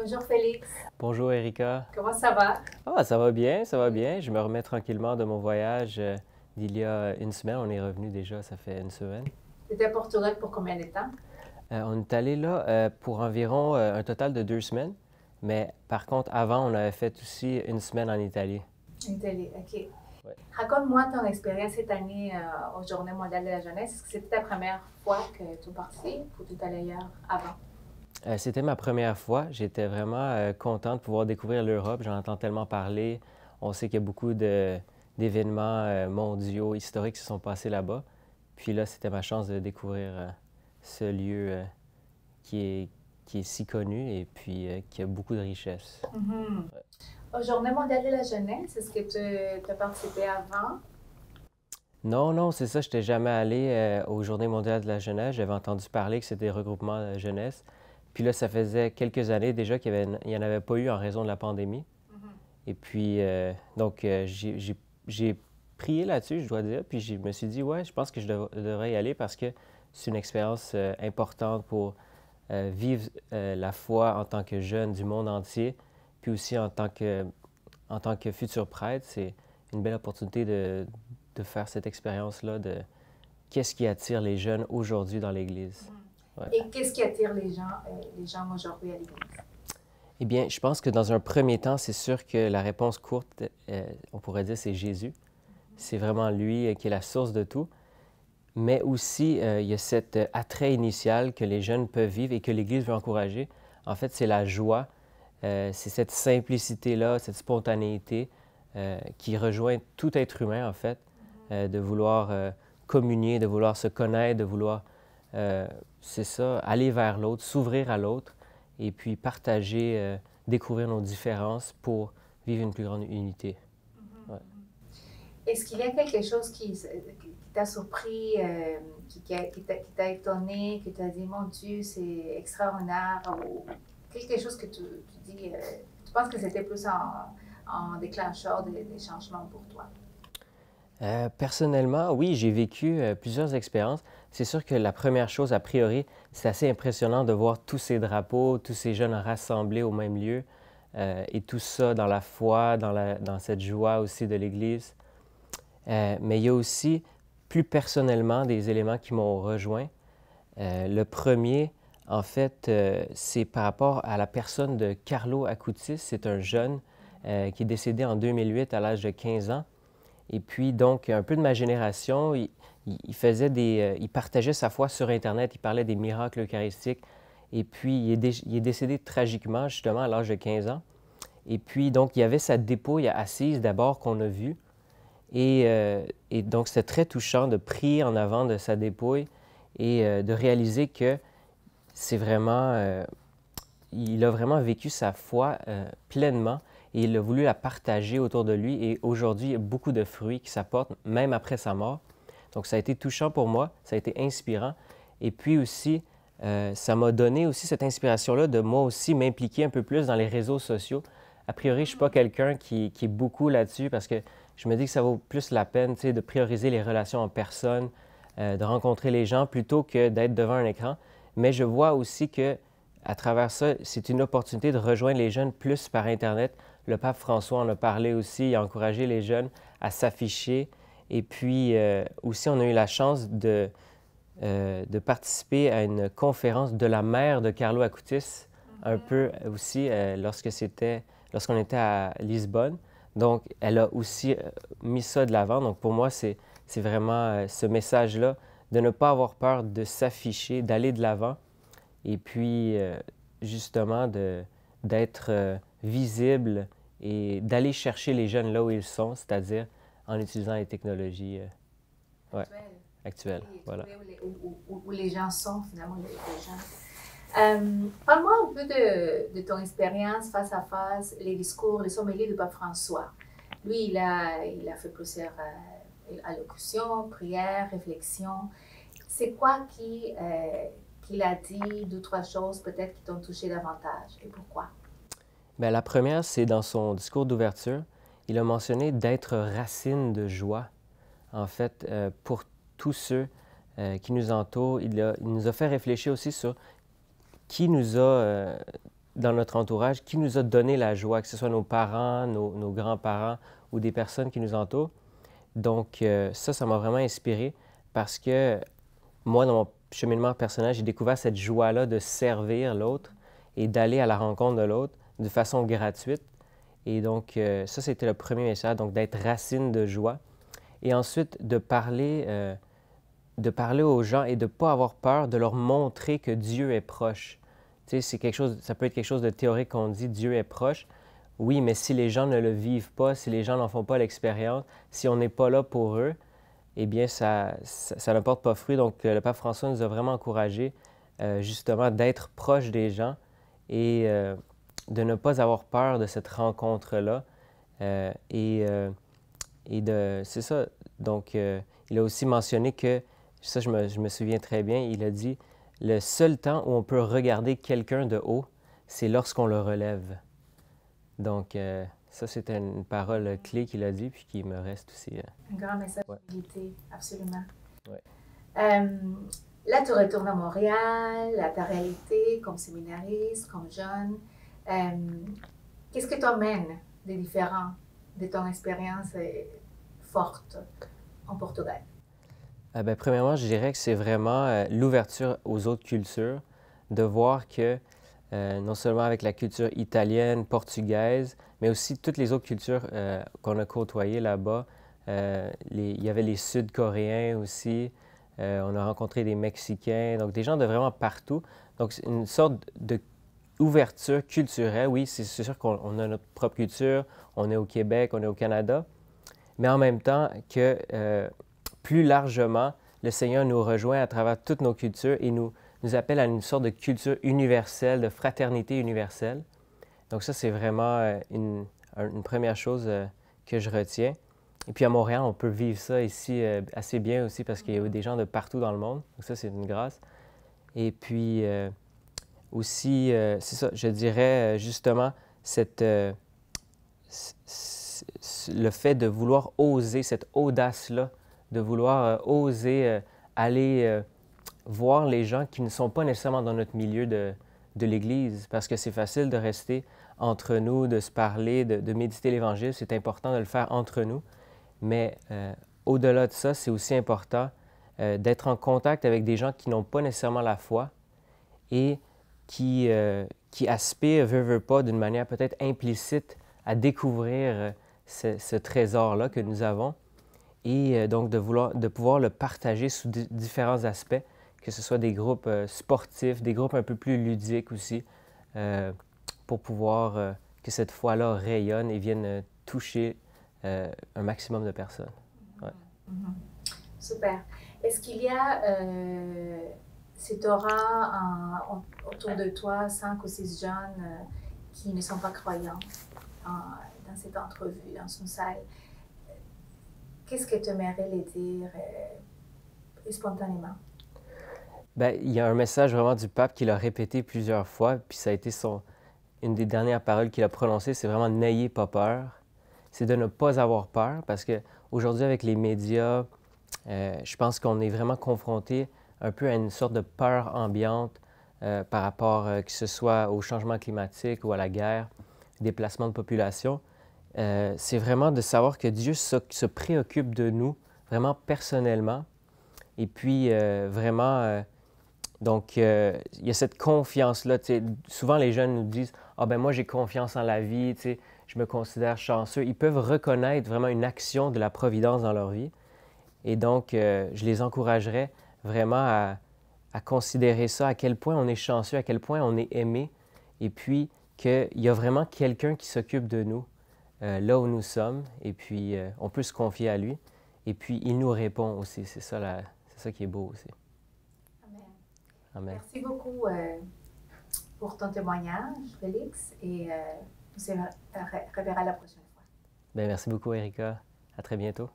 Bonjour Félix, Bonjour Erika. comment ça va? Ah, ça va bien, ça va bien. Je me remets tranquillement de mon voyage d'il y a une semaine. On est revenu déjà, ça fait une semaine. Tu étais à Portugal pour combien de temps? On est allé là pour environ un total de 2 semaines. Mais par contre, avant, on avait fait aussi une semaine en Italie. Italie, ok. Ouais. Raconte-moi ton expérience cette année aux Journées mondiales de la jeunesse. Est-ce que c'était ta première fois que tu participes ou tu es allé ailleurs avant? C'était ma première fois. J'étais vraiment content de pouvoir découvrir l'Europe. J'en entends tellement parler. On sait qu'il y a beaucoup d'événements mondiaux, historiques qui se sont passés là-bas. Puis là, c'était ma chance de découvrir ce lieu qui est, qui est si connu et puis qui a beaucoup de richesses. Mhm. Aux Journées mondiales de la jeunesse, est-ce que tu as participé avant? Non, non, c'est ça, je n'étais jamais allé aux Journées mondiales de la jeunesse. J'avais entendu parler que c'était des regroupements de jeunesse. Puis là, ça faisait quelques années déjà il n'y en avait pas eu en raison de la pandémie. Mhm. Et puis, j'ai prié là-dessus, je dois dire. Puis je me suis dit, ouais, je pense que devrais y aller parce que c'est une expérience importante pour vivre la foi en tant que jeune du monde entier. Puis aussi en tant que futur prêtre, c'est une belle opportunité de faire cette expérience-là de qu'est-ce qui attire les jeunes aujourd'hui dans l'Église. Ouais. Et qu'est-ce qui attire les gens aujourd'hui à l'église? Eh bien, je pense que dans un premier temps, c'est sûr que la réponse courte, on pourrait dire, c'est Jésus. C'est vraiment lui qui est la source de tout. Mais aussi, il y a cet attrait initial que les jeunes peuvent vivre et que l'Église veut encourager. En fait, c'est la joie, c'est cette simplicité-là, cette spontanéité qui rejoint tout être humain, en fait, de vouloir communier, de vouloir se connaître, de vouloir, c'est ça, aller vers l'autre, s'ouvrir à l'autre et puis partager, découvrir nos différences pour vivre une plus grande unité. Ouais. Est-ce qu'il y a quelque chose qui t'a surpris, qui t'a étonné, que tu as dit, mon Dieu, c'est extraordinaire, ou quelque chose que tu dis, tu penses que c'était plus en déclencheur des changements pour toi? Personnellement, oui, j'ai vécu plusieurs expériences. C'est sûr que la première chose, a priori, c'est assez impressionnant de voir tous ces drapeaux, tous ces jeunes rassemblés au même lieu, et tout ça dans la foi, dans cette joie aussi de l'Église. Mais il y a aussi, plus personnellement, des éléments qui m'ont rejoint. Le premier, en fait, c'est par rapport à la personne de Carlo Acutis. C'est un jeune qui est décédé en 2008 à l'âge de 15 ans. Et puis, donc, un peu de ma génération, il partageait sa foi sur Internet, il parlait des miracles eucharistiques. Et puis, il est décédé tragiquement, justement, à l'âge de 15 ans. Et puis, donc, il y avait sa dépouille assise d'abord qu'on a vue. Et donc, c'était très touchant de prier en avant de sa dépouille et de réaliser que c'est vraiment, il a vraiment vécu sa foi pleinement et il a voulu la partager autour de lui. Et aujourd'hui, il y a beaucoup de fruits qui s'apportent, même après sa mort. Donc, ça a été touchant pour moi, ça a été inspirant. Et puis aussi, ça m'a donné aussi cette inspiration-là de moi aussi m'impliquer un peu plus dans les réseaux sociaux. A priori, je ne suis pas quelqu'un qui est beaucoup là-dessus parce que je me dis que ça vaut plus la peine, tu sais, de prioriser les relations en personne, de rencontrer les gens plutôt que d'être devant un écran. Mais je vois aussi que à travers ça, c'est une opportunité de rejoindre les jeunes plus par Internet. Le pape François en a parlé aussi, il a encouragé les jeunes à s'afficher. Et puis aussi, on a eu la chance de participer à une conférence de la mère de Carlo Acutis, un peu aussi lorsqu'on était à Lisbonne. Donc, elle a aussi mis ça de l'avant. Donc, pour moi, c'est vraiment ce message-là de ne pas avoir peur de s'afficher, d'aller de l'avant et puis justement d'être visible et d'aller chercher les jeunes là où ils sont, c'est-à-dire en utilisant les technologies ouais, Actuel. actuelles. Oui, Voilà. trouver où les gens sont, finalement, les gens. Parle-moi un peu de ton expérience face à face, les discours, les somméliers du pape François. Lui, il a fait plusieurs allocutions, prières, réflexions. C'est quoi qu'il a dit, deux, trois choses peut-être qui t'ont touché davantage et pourquoi? Bien, la première, c'est dans son discours d'ouverture. Il a mentionné d'être racine de joie. En fait, pour tous ceux qui nous entourent, il nous a fait réfléchir aussi sur qui nous a dans notre entourage qui nous a donné la joie, que ce soit nos parents, nos grands-parents ou des personnes qui nous entourent. Donc ça m'a vraiment inspiré parce que moi, dans mon cheminement personnel, j'ai découvert cette joie-là de servir l'autre et d'aller à la rencontre de l'autre de façon gratuite. Et donc, ça, c'était le premier message, donc d'être racine de joie. Et ensuite, de parler aux gens et de ne pas avoir peur de leur montrer que Dieu est proche. Tu sais, c'est quelque chose, ça peut être quelque chose de théorique qu'on dit Dieu est proche. Oui, mais si les gens ne le vivent pas, si les gens n'en font pas l'expérience, si on n'est pas là pour eux, eh bien, ça ne porte pas fruit. Donc, le pape François nous a vraiment encouragés, justement, d'être proche des gens et de ne pas avoir peur de cette rencontre-là. C'est ça. Donc, il a aussi mentionné que, ça, je me souviens très bien, il a dit, le seul temps où on peut regarder quelqu'un de haut, c'est lorsqu'on le relève. Donc, ça, c'était une parole clé qu'il a dit, puis qui me reste aussi. Un grand message d'humilité, absolument. Ouais. Là, tu retournes à Montréal, à ta réalité, comme séminariste, comme jeune. Qu'est-ce que t'emmène de différent de ton expérience forte en Portugal? Premièrement, je dirais que c'est vraiment l'ouverture aux autres cultures, de voir que non seulement avec la culture italienne, portugaise, mais aussi toutes les autres cultures qu'on a côtoyées là-bas. Il y avait les Sud-Coréens aussi, on a rencontré des Mexicains, donc des gens de vraiment partout. Donc, c'est une sorte d'ouverture culturelle. Oui, c'est sûr qu'on a notre propre culture, on est au Québec, on est au Canada, mais en même temps que plus largement, le Seigneur nous rejoint à travers toutes nos cultures et nous appelle à une sorte de culture universelle, de fraternité universelle. Donc ça, c'est vraiment une première chose que je retiens. Et puis à Montréal, on peut vivre ça ici assez bien aussi parce qu'il y a des gens de partout dans le monde. Donc ça, c'est une grâce. Et puis aussi, c'est ça, je dirais justement le fait de vouloir oser, cette audace-là, de vouloir oser aller voir les gens qui ne sont pas nécessairement dans notre milieu de l'Église, parce que c'est facile de rester entre nous, de se parler, de méditer l'Évangile. C'est important de le faire entre nous. Mais au-delà de ça, c'est aussi important d'être en contact avec des gens qui n'ont pas nécessairement la foi et qui aspirent, veut pas, d'une manière peut-être implicite, à découvrir ce trésor-là que nous avons et donc de pouvoir le partager sous différents aspects, que ce soit des groupes sportifs, des groupes un peu plus ludiques aussi, pour pouvoir que cette foi-là rayonne et vienne toucher un maximum de personnes. Ouais. Super. Est-ce qu'il y a cet aura autour de toi, 5 ou 6 jeunes qui ne sont pas croyants dans cette entrevue, dans son salle? Qu'est-ce que tu aimerais les dire spontanément? Il y a un message vraiment du pape qu'il a répété plusieurs fois, puis ça a été une des dernières paroles qu'il a prononcées, c'est vraiment « n'ayez pas peur ». C'est de ne pas avoir peur, parce qu'aujourd'hui, avec les médias, je pense qu'on est vraiment confronté un peu à une sorte de peur ambiante par rapport que ce soit au changement climatique ou à la guerre, déplacement de population. C'est vraiment de savoir que Dieu se préoccupe de nous, vraiment personnellement. Et puis, vraiment, donc, il y a cette confiance-là. Souvent, les jeunes nous disent « Ah ben moi, j'ai confiance en la vie, je me considère chanceux. » Ils peuvent reconnaître vraiment une action de la providence dans leur vie. Et donc, je les encouragerais vraiment à considérer ça, à quel point on est chanceux, à quel point on est aimé, et puis qu'il y a vraiment quelqu'un qui s'occupe de nous là où nous sommes, et puis on peut se confier à lui, et puis il nous répond aussi. C'est ça qui est beau aussi. Amen. Amen. Merci beaucoup pour ton témoignage, Félix, et on se reverra la prochaine fois. Merci beaucoup, Erika. À très bientôt.